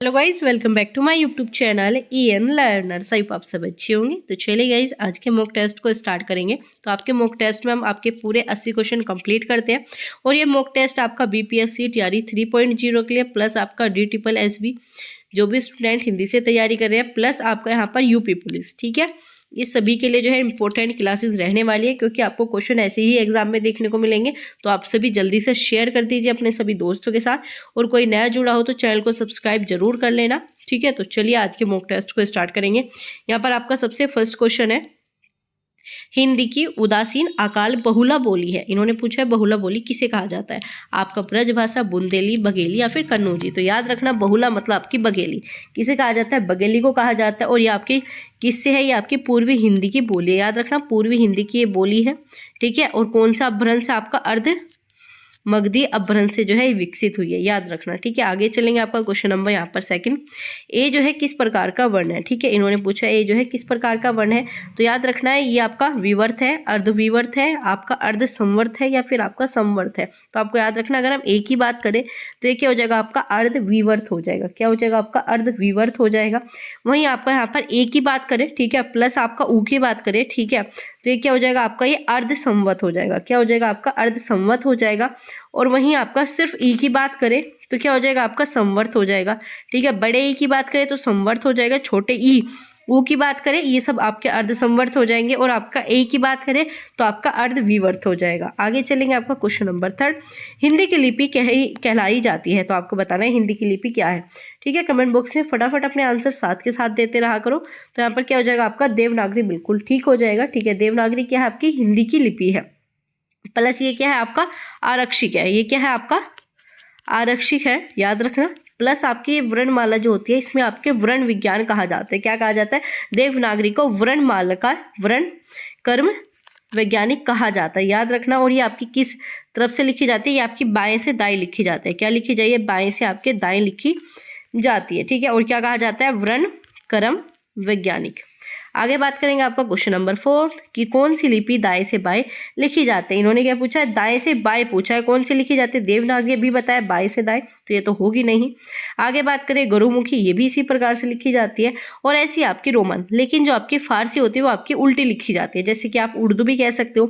Hello guys, welcome back to my YouTube channel EN learners. I आप सब अच्छे होंगे। तो चलिए गाइज, आज के मॉक टेस्ट को स्टार्ट करेंगे। तो आपके मॉक टेस्ट में हम आपके पूरे 80 क्वेश्चन कंप्लीट करते हैं और ये मॉक टेस्ट आपका BPSC तैयारी 3.0 के लिए प्लस आपका DSSB जो भी स्टूडेंट हिंदी से तैयारी कर रहे हैं प्लस आपका यहाँ पर यूपी पुलिस, ठीक है, ये सभी के लिए जो है इंपॉर्टेंट क्लासेस रहने वाली है, क्योंकि आपको क्वेश्चन ऐसे ही एग्जाम में देखने को मिलेंगे। तो आप सभी जल्दी से शेयर कर दीजिए अपने सभी दोस्तों के साथ, और कोई नया जुड़ा हो तो चैनल को सब्सक्राइब जरूर कर लेना, ठीक है। तो चलिए आज के मॉक टेस्ट को स्टार्ट करेंगे। यहाँ पर आपका सबसे फर्स्ट क्वेश्चन है, हिंदी की उदासीन अकाल बहुला बोली है। इन्होंने पूछा है बहुला बोली किसे कहा जाता है, आपका ब्रजभाषा, बुंदेली, बघेली या फिर कन्नौजी। तो याद रखना बहुला मतलब आपकी बघेली। किसे कहा जाता है, बघेली को कहा जाता है। और ये आपकी किससे है, ये आपकी पूर्वी हिंदी की बोली है। याद रखना पूर्वी हिंदी की ये बोली है, ठीक है। और कौन सा अपभ्रंश है, आपका अर्ध मगधी अपभ्रंश से जो है विकसित हुई है, याद रखना, ठीक है। आगे चलेंगे, आपका क्वेश्चन नंबर यहाँ पर सेकंड, ए जो है किस प्रकार का वर्ण है, ठीक है। इन्होंने पूछा ए जो है किस प्रकार का वर्ण है। तो याद रखना है ये आपका विवर्त है, अर्धविवर्त है, आपका अर्ध संवर्त है या फिर आपका संवर्त है। तो आपको याद रखना, अगर हम ए की बात करें तो ये क्या हो जाएगा, आपका अर्धविवर्त हो जाएगा। क्या हो जाएगा, आपका अर्धविवर्त हो जाएगा। वहीं आपका यहाँ पर ए की बात करें, ठीक है, प्लस आपका ऊ की बात करें, ठीक है, तो ये क्या हो जाएगा, आपका ये अर्ध संवत हो जाएगा। क्या हो जाएगा, आपका अर्ध संवत हो जाएगा। और वहीं आपका सिर्फ ई की बात करें तो क्या हो जाएगा, आपका संवर्त हो जाएगा, ठीक है। बड़े ई की बात करें तो संवर्त हो जाएगा, छोटे ई ऊ की बात करें ये सब आपके अर्ध संवर्त हो जाएंगे, और आपका ए की बात करें तो आपका अर्ध विवर्त हो जाएगा। आगे चलेंगे, आपका क्वेश्चन नंबर थर्ड, हिंदी की लिपि कहलाई जाती है। तो आपको बताना है हिंदी की लिपि क्या है, ठीक है। कमेंट बॉक्स में फटाफट अपने आंसर साथ के साथ देते रहा करो। तो यहाँ पर क्या हो जाएगा, आपका देवनागरी बिल्कुल ठीक हो जाएगा, ठीक है। देवनागरी क्या है, आपकी हिंदी की लिपि है। प्लस ये क्या है, आपका आरक्षिक है। ये क्या है, आपका आरक्षिक है, याद रखना। प्लस आपकी वर्णमाला जो होती है इसमें आपके वर्ण विज्ञान कहा जाता है। क्या कहा जाता है, देवनागरी को वर्णमाला का वर्ण कर्म वैज्ञानिक कहा जाता है, याद रखना। और ये आपकी किस तरफ से लिखी जाती है, ये आपकी बाएं से दाएं लिखी जाती है। क्या लिखी जाइए, बाएं से आपके दाएं लिखी जाती है, ठीक है। और क्या कहा जाता है, वर्ण कर्म वैज्ञानिक। आगे बात करेंगे, आपका क्वेश्चन नंबर फोर्थ कि कौन सी लिपि दाएं से बाएं लिखी जाती है। इन्होंने क्या पूछा है, दाएं से बाएं पूछा है, कौन सी लिखी जाती है, देवनागरी भी बताया, बाएं से दाएं तो ये तो होगी नहीं। आगे बात करें गुरुमुखी, ये भी इसी प्रकार से लिखी जाती है। और ऐसी आपकी रोमन, लेकिन जो आपकी फारसी होती है वो आपकी उल्टी लिखी जाती है। जैसे कि आप उर्दू भी कह सकते हो,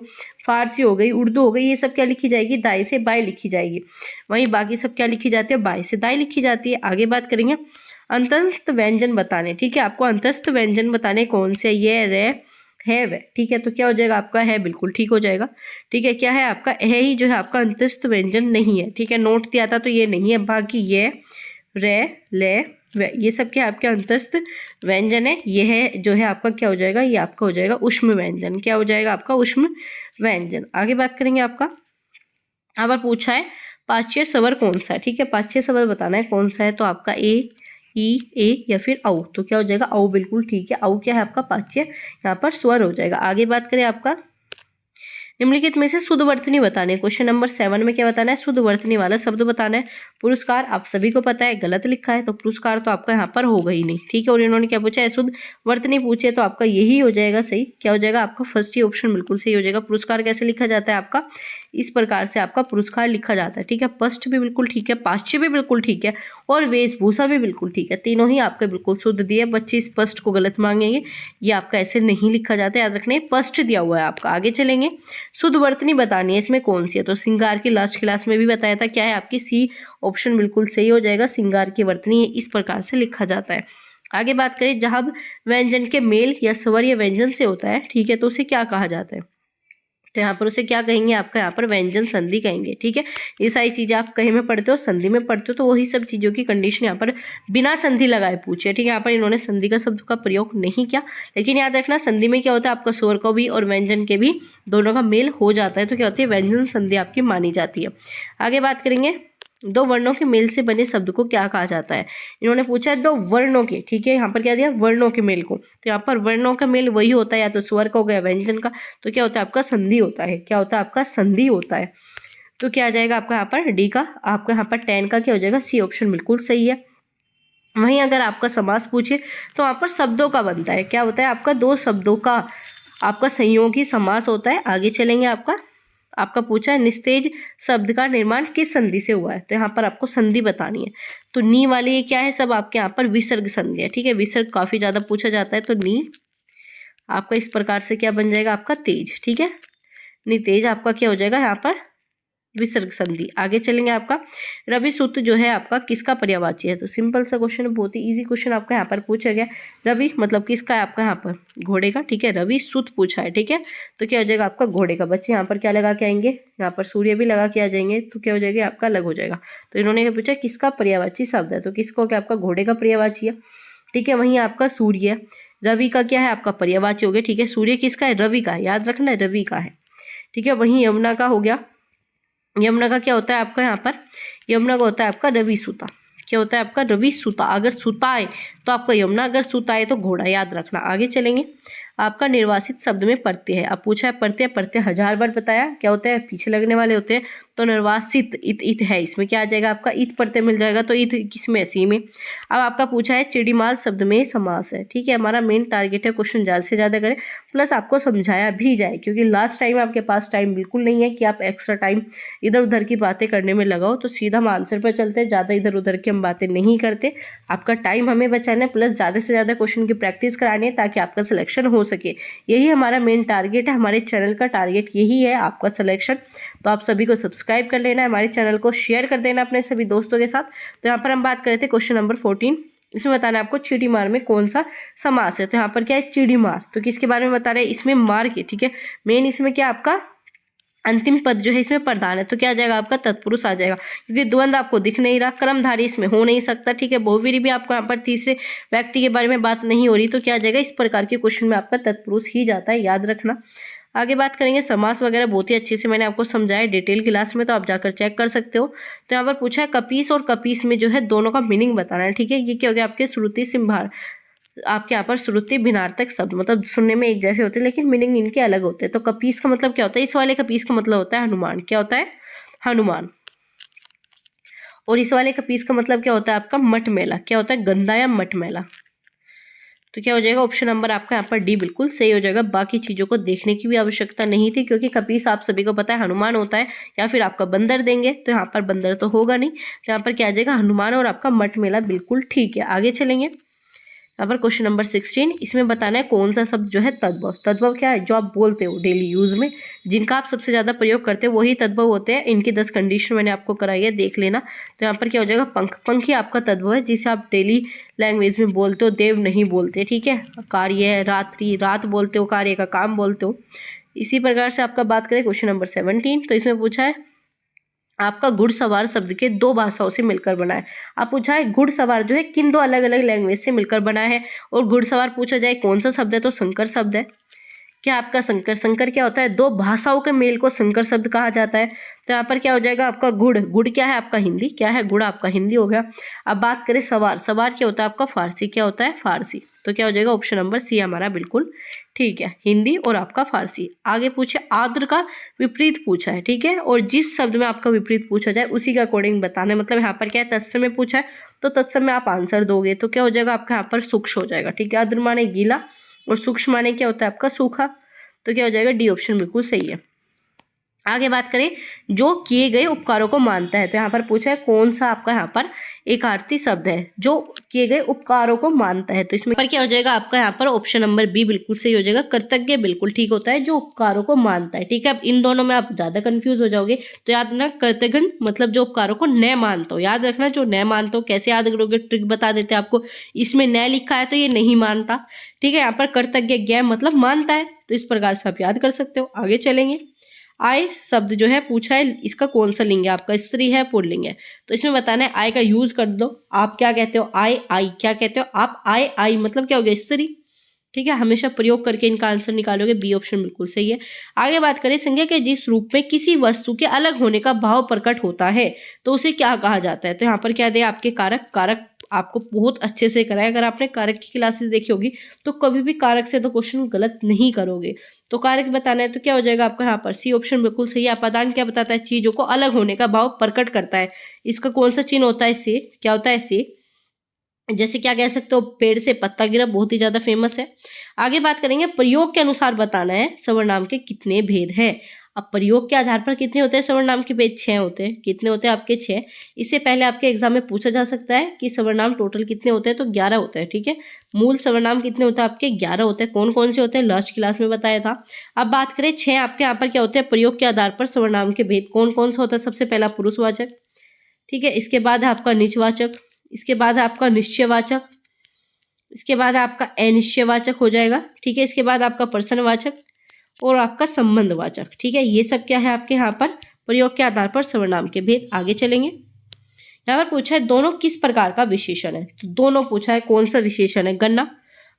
फारसी हो गई, उर्दू हो गई, ये सब क्या लिखी जाएगी, दाएं से बाएं लिखी जाएगी। वहीं बाकी सब क्या लिखी जाती है, बाएं से दाएं लिखी जाती है। आगे बात करेंगे अंतस्थ व्यंजन बताने, ठीक है, आपको अंतस्थ व्यंजन बताने कौन से, ये रे है वे, ठीक है। तो क्या हो जाएगा, आपका है बिल्कुल ठीक हो जाएगा, ठीक है। क्या है, आपका है ही जो है आपका अंतस्थ व्यंजन नहीं है, ठीक है। नोट दिया था तो ये नहीं है, बाकी ये रे ले वे ये सब क्या आपके अंतस्थ व्यंजन है। ये है जो है आपका क्या हो जाएगा, ये आपका हो जाएगा उष्म व्यंजन। क्या हो जाएगा, आपका उष्म व्यंजन। आगे बात करेंगे, आपका यहाँ पर पूछा है पाच्य स्वर कौन सा है, ठीक है। पाच्य स्वर बताना है कौन सा है। तो आपका ए या फिर औ। तो क्या हो जाएगा, औ बिल्कुल ठीक है। औ क्या है, आपका पाच्य यहाँ पर स्वर हो जाएगा। आगे बात करें, आपका निम्नलिखित में से शुद्धवर्तनी बताने, क्वेश्चन नंबर 7 में क्या बताना है, शुद्धवर्तनी वाला शब्द बताना है। पुरस्कार आप सभी को पता है गलत लिखा है, तो पुरस्कार तो आपका यहाँ पर होगा ही नहीं, ठीक है। और इन्होंने क्या पूछा है, शुद्ध वर्तनी पूछे, तो आपका यही हो जाएगा सही। क्या हो जाएगा, आपका फर्स्ट ही ऑप्शन बिल्कुल सही हो जाएगा। पुरस्कार कैसे लिखा जाता है, आपका इस प्रकार से आपका पुरस्कार लिखा जाता है, ठीक है। पस्ट भी बिल्कुल ठीक है, पाश्य भी बिल्कुल ठीक है, और वेशभूषा भी बिल्कुल ठीक है। तीनों ही आपके बिल्कुल शुद्ध दिए। बच्चे इस पस्ट को गलत मांगेंगे, ये आपका ऐसे नहीं लिखा जाता है, याद रखना पस्ट दिया हुआ है आपका। आगे चलेंगे, शुद्ध वर्तनी बतानी है, इसमें कौन सी है। तो श्रृंगार की लास्ट क्लास में भी बताया था, क्या है आपकी सी ऑप्शन बिल्कुल सही हो जाएगा। श्रृंगार की वर्तनी है, इस प्रकार से लिखा जाता है। आगे बात करें, जहां व्यंजन के मेल या स्वर या व्यंजन से होता है, ठीक है, तो उसे क्या कहा जाता है। तो यहाँ पर उसे क्या कहेंगे, आपका यहाँ पर व्यंजन संधि कहेंगे, ठीक है। ये सारी चीजें आप कहीं में पढ़ते हो, संधि में पढ़ते हो, तो वही सब चीजों की कंडीशन यहाँ पर बिना संधि लगाए पूछे, ठीक है। यहाँ पर इन्होंने संधि का शब्द का प्रयोग नहीं किया, लेकिन याद रखना संधि में क्या होता है, आपका स्वर को भी और व्यंजन के भी दोनों का मेल हो जाता है, तो क्या होती है, व्यंजन संधि आपकी मानी जाती है। आगे बात करेंगे, दो वर्णों के मेल से बने शब्द को क्या कहा जाता है। इन्होंने पूछा है दो वर्णों के, ठीक है, यहाँ पर क्या दिया, वर्णों के मेल को। तो यहाँ पर वर्णों का मेल वही होता है, या तो स्वर का हो गया, व्यंजन का, तो क्या होता है, आपका संधि होता है। क्या होता है, आपका संधि होता है। तो क्या आ जाएगा आपका यहाँ पर डी का, आपका यहाँ पर 10 का क्या हो जाएगा, सी ऑप्शन बिल्कुल सही है। वहीं अगर आपका समास पूछे तो वहाँ पर शब्दों का बनता है, क्या होता है, आपका दो शब्दों का आपका संयोगी समास होता है। आगे चलेंगे, आपका आपका पूछा है निस्तेज शब्द का निर्माण किस संधि से हुआ है, तो यहाँ पर आपको संधि बतानी है। तो नी वाली ये क्या है, सब आपके यहाँ पर विसर्ग संधि है, ठीक है। विसर्ग काफी ज्यादा पूछा जाता है, तो नी आपका इस प्रकार से क्या बन जाएगा आपका तेज, ठीक है। नितेज आपका क्या हो जाएगा यहाँ पर विसर्ग संधि। आगे चलेंगे, आपका रवि सूत्र जो है आपका किसका पर्यायवाची है, तो सिंपल सा क्वेश्चन है, बहुत ही इजी क्वेश्चन आपका यहाँ पर पूछा गया। रवि मतलब किसका है आपका यहाँ पर घोड़े का, ठीक है। रवि सूत्र पूछा है, ठीक है। तो क्या हो जाएगा आपका घोड़े का। बच्चे यहाँ पर क्या लगा के आएंगे, यहाँ पर सूर्य भी लगा के आ जाएंगे, तो क्या हो जाएगा आपका अलग हो जाएगा। तो इन्होंने क्या पूछा किसका पर्यायवाची शब्द है, तो किसको क्या आपका घोड़े का पर्यायवाची है, ठीक है। वहीं आपका सूर्य रवि का क्या है आपका पर्यायवाची हो गया, ठीक है। सूर्य किसका है, रवि का है, याद रखना है रवि का है, ठीक है। वहीं यमुना का हो गया, यमुना का क्या होता है आपका यहाँ पर, यमुना का होता है आपका रवि सूता, क्या होता है आपका रवि सूता। अगर सूता आए तो आपका यमुना, अगर सूता आए तो घोड़ा, याद रखना। आगे चलेंगे, आपका निर्वासित शब्द में प्रत्यय है। अब पूछा है प्रत्यय, प्रत्यय 1000 बार बताया क्या होता है, पीछे लगने वाले होते हैं। तो निर्वासित इत इत है, इसमें क्या आ जाएगा आपका इत प्रत्यय मिल जाएगा, तो इत किसमें, सी में। अब आपका पूछा है चिड़ीमाल शब्द में समास है, ठीक है। हमारा मेन टारगेट है क्वेश्चन ज़्यादा से ज़्यादा करें, प्लस आपको समझाया भी जाए, क्योंकि लास्ट टाइम आपके पास टाइम बिल्कुल नहीं है कि आप एक्स्ट्रा टाइम इधर उधर की बातें करने में लगाओ। तो सीधा हम आंसर पर चलते हैं, ज़्यादा इधर उधर की हम बातें नहीं करते। आपका टाइम हमें बचाना है, प्लस ज़्यादा से ज़्यादा क्वेश्चन की प्रैक्टिस करानी है, ताकि आपका सिलेक्शन हो सके। यही हमारा मेन टारगेट है, हमारे चैनल का टारगेट यही है, आपका सिलेक्शन। तो आप सभी को सब्सक्राइब कर लेना है, हमारे चैनल को शेयर कर देना अपने सभी दोस्तों के साथ। तो यहाँ पर हम बात कर रहे थे क्वेश्चन नंबर 14, इसमें बताना है आपको चिड़ी मार में कौन सा समास है। तो यहाँ पर क्या है चिड़ी मार, तो किसके बारे में बता रहे हैं, इसमें मार के, ठीक है। मेन इसमें क्या आपका अंतिम पद जो है इसमें प्रधान है, तो क्या आ जाएगा आपका तत्पुरुष आ जाएगा, क्योंकि द्वंद्व आपको दिख नहीं रहा, कर्मधारी इसमें हो नहीं सकता, ठीक है। बहुवीरी भी आपको यहाँ पर तीसरे व्यक्ति के बारे में बात नहीं हो रही, तो क्या आ जाएगा इस प्रकार के क्वेश्चन में आपका तत्पुरुष ही जाता है, याद रखना। आगे बात करेंगे समास वगैरह, बहुत ही अच्छे से मैंने आपको समझाया डिटेल क्लास में, तो आप जाकर चेक कर सकते हो। तो यहाँ पर पूछा है कपीस और कपीस में जो है दोनों का मीनिंग बताना है, ठीक है। ये क्या हो गया आपके श्रुति सिंभार, आपके यहाँ पर श्रुति भिन्नार्थक शब्द, मतलब सुनने में एक जैसे होते हैं लेकिन मीनिंग इनके अलग होते हैं। तो कपीस का मतलब क्या होता है, इस वाले कपीस का मतलब होता है हनुमान, क्या होता है हनुमान। और इस वाले कपीस का मतलब क्या होता है आपका मट मैला, क्या होता है गंदा या मट मैला। तो क्या हो जाएगा ऑप्शन नंबर आपका यहाँ पर डी बिल्कुल सही हो जाएगा। बाकी चीजों को देखने की भी आवश्यकता नहीं थी, क्योंकि कपीस आप सभी को पता है हनुमान होता है, या फिर आपका बंदर देंगे, तो यहाँ पर बंदर तो होगा नहीं, तो यहाँ पर क्या आ जाएगा हनुमान, और आपका मट मेला बिल्कुल ठीक है। आगे चलेंगे, यहाँ पर क्वेश्चन नंबर 16, इसमें बताना है कौन सा शब्द जो है तद्भव। तद्भव क्या है, जो आप बोलते हो डेली यूज में, जिनका आप सबसे ज्यादा प्रयोग करते हो वही तद्भव होते हैं। इनकी 10 कंडीशन मैंने आपको कराई है, देख लेना। तो यहाँ पर क्या हो जाएगा पंख, पंख ही आपका तद्भव है, जिसे आप डेली लैंग्वेज में बोलते हो, देव नहीं बोलते, ठीक है। कार्य रात्रि, रात बोलते हो, कार्य का काम बोलते हो। इसी प्रकार से आपका बात करें क्वेश्चन नंबर 17, तो इसमें पूछा है आपका घुड़सवार शब्द के दो भाषाओं से मिलकर बना है। आप पूछा है घुड़सवार जो है किन दो अलग अलग लैंग्वेज से मिलकर बना है, और घुड़सवार पूछा जाए कौन सा शब्द है, तो संकर शब्द है। क्या आपका संकर, संकर क्या होता है, दो भाषाओं के मेल को संकर शब्द कहा जाता है। तो यहाँ पर क्या हो जाएगा आपका गुड़, गुड़ क्या है आपका हिंदी, क्या है गुड़ आपका हिंदी हो गया। अब बात करें सवार, सवार क्या होता है आपका फारसी, क्या होता है फारसी। तो क्या हो जाएगा ऑप्शन नंबर सी हमारा बिल्कुल ठीक है, हिंदी और आपका फारसी। आगे पूछे आर्द्र का विपरीत पूछा है, ठीक है। और जिस शब्द में आपका विपरीत पूछा जाए उसी के अकॉर्डिंग बताना है, मतलब यहाँ पर क्या है तत्सम में पूछा है, तो तत्सम में आप आंसर दोगे, तो क्या हो जाएगा आपका यहाँ पर सूक्ष्म हो जाएगा, ठीक है। आर्द्र माने गीला और सूक्ष्म माने क्या होता है आपका सूखा, तो क्या हो जाएगा डी ऑप्शन बिल्कुल सही है। आगे बात करें जो किए गए उपकारों को मानता है, तो यहाँ पर पूछा है कौन सा आपका यहाँ पर एकार्थी शब्द है जो किए गए उपकारों को मानता है। तो इसमें पर क्या हो जाएगा आपका यहाँ पर ऑप्शन नंबर बी बिल्कुल सही हो जाएगा। कृतज्ञ बिल्कुल ठीक होता है, जो उपकारों को मानता है, ठीक है। अब इन दोनों में आप ज्यादा कंफ्यूज हो जाओगे, तो याद रखना कृतज्ञ मतलब जो उपकारों को न मानता हो, याद रखना जो न मानता हो। कैसे याद करोगे, ट्रिक बता देते हैं आपको, इसमें न लिखा है तो ये नहीं मानता, ठीक है। यहाँ पर कृतज्ञ ज्ञ मतलब मानता है, तो इस प्रकार से आप याद कर सकते हो। आगे चलेंगे, आय शब्द जो है पूछा है इसका कौन सा लिंग है आपका, स्त्री है पुल्लिंग है। तो इसमें बताना है आय का यूज कर दो, आप क्या कहते हो आय आई, क्या कहते हो आप आय आई, मतलब क्या हो गया स्त्री, ठीक है। हमेशा प्रयोग करके इनका आंसर निकालोगे, बी ऑप्शन बिल्कुल सही है। आगे बात करें संज्ञा के जिस रूप में किसी वस्तु के अलग होने का भाव प्रकट होता है तो उसे क्या कहा जाता है। तो यहाँ पर क्या दे आपके कारक, कारक आपको बहुत अच्छे से कराया, अगर आपने कारक की क्लासेस देखी होगी तो कभी भी कारक से तो क्वेश्चन गलत नहीं करोगे। तो कारक बताना है तो क्या हो जाएगा आपका यहाँ पर सी ऑप्शन बिल्कुल सही है। अपादान क्या बताता है, चीजों को अलग होने का भाव प्रकट करता है, इसका कौन सा चिन्ह होता है से, क्या होता है से, जैसे क्या कह सकते हो, पेड़ से पत्ता गिरा बहुत ही ज्यादा फेमस है। आगे बात करेंगे, प्रयोग के अनुसार बताना है सर्वनाम के कितने भेद है। अब प्रयोग के आधार पर कितने होते हैं सर्वनाम के भेद? 6 होते हैं। कितने होते हैं आपके? 6। इससे पहले आपके एग्जाम में पूछा जा सकता है कि सर्वनाम टोटल कितने होते हैं, तो 11 होते हैं। ठीक है, मूल सर्वनाम कितने होते हैं आपके? 11 होते हैं। कौन कौन से होते हैं लास्ट क्लास में बताया था। अब बात करें 6 आपके यहाँ पर क्या होते हैं प्रयोग के आधार पर सर्वनाम के भेद, कौन कौन सा होता है? सबसे पहला पुरुषवाचक, ठीक है, इसके बाद है आपका निजवाचक, इसके बाद है आपका निश्चयवाचक, इसके बाद आपका अनिश्चयवाचक हो जाएगा। ठीक है, इसके बाद आपका प्रश्नवाचक और आपका संबंधवाचक। ठीक है, ये सब क्या है आपके यहाँ पर प्रयोग के आधार पर सर्वनाम के भेद। आगे चलेंगे, यहाँ पर पूछा है दोनों किस प्रकार का विशेषण है, तो दोनों पूछा है। कौन सा विशेषण है? गणना,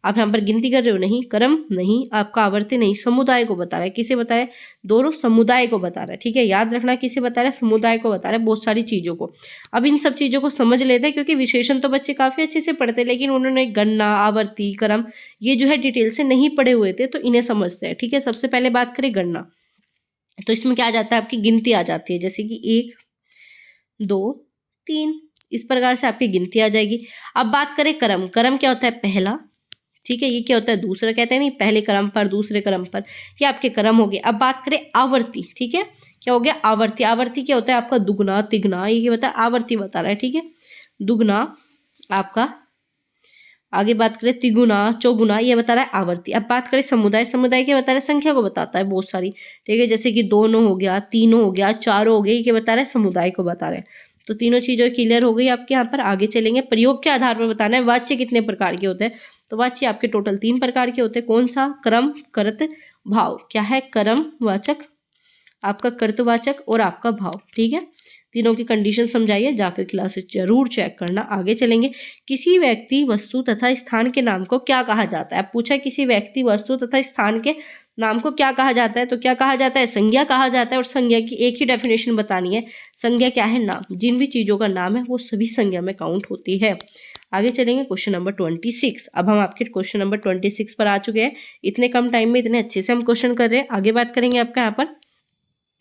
आप यहाँ पर गिनती कर रहे हो, नहीं। कर्म, नहीं। आपका आवर्ती, नहीं। समुदाय को बता रहा है, किसे बता रहा है? दोनों समुदाय को बता रहा है। ठीक है, याद रखना किसे बता रहा है? समुदाय को बता रहा है, बहुत सारी चीजों को। अब इन सब चीजों को समझ लेते हैं, क्योंकि विशेषण तो बच्चे काफी अच्छे से पढ़ते हैं, लेकिन उन्होंने गणना, आवर्ती, कर्म ये जो है डिटेल से नहीं पढ़े हुए थे, तो इन्हें समझते हैं। ठीक है, सबसे पहले बात करें गणना, तो इसमें क्या आ जाता है आपकी गिनती आ जाती है, जैसे कि 1 2 3, इस प्रकार से आपकी गिनती आ जाएगी। अब बात करें कर्म, कर्म क्या होता है? पहला। ठीक है, ये क्या होता है? दूसरा। कहते हैं नहीं, पहले क्रम पर दूसरे क्रम पर, ये आपके क्रम हो गए। अब बात करें आवर्ती, ठीक है, क्या हो गया? आवर्ती। आवर्ती क्या होता है आपका? दुगना, तिगुना, ये क्या बता? आवर्ती बता रहा है। ठीक है, दुगना आपका। आगे बात करें तिगुना, चौगुना, ये बता रहा है आवर्ती। अब बात करें समुदाय, समुदाय क्या बता रहा है? संख्या को बताता है, बहुत सारी। ठीक है, जैसे कि 2 हो गया, 3 हो गया, 4 हो गया, ये क्या बता रहा है? समुदाय को बता रहे हैं। तो तीनों चीजें क्लियर हो गई आपके यहाँ पर। आगे चलेंगे, प्रयोग के आधार पर बताना है वाच्य कितने प्रकार के होते हैं, तो वाच्य आपके टोटल 3 प्रकार के होते हैं। कौन सा? क्रम, कर्त, भाव। क्या है? कर्म वाचक, आपका कर्तवाचक और आपका भाव। ठीक है, तीनों की कंडीशन समझाइए, जाकर क्लासेस जरूर चेक करना। आगे चलेंगे, किसी व्यक्ति, वस्तु तथा स्थान के नाम को क्या कहा जाता है? पूछा है किसी व्यक्ति, वस्तु तथा स्थान के नाम को क्या कहा जाता है, तो क्या कहा जाता है? संज्ञा कहा जाता है। और संज्ञा की एक ही डेफिनेशन बतानी है। संज्ञा क्या है? नाम। जिन भी चीजों का नाम है वो सभी संज्ञा में काउंट होती है। आगे चलेंगे, क्वेश्चन नंबर 26। अब हम आपके क्वेश्चन नंबर 26 पर आ चुके हैं। इतने कम टाइम में इतने अच्छे से हम क्वेश्चन कर रहे हैं। आगे बात करेंगे आपका यहाँ पर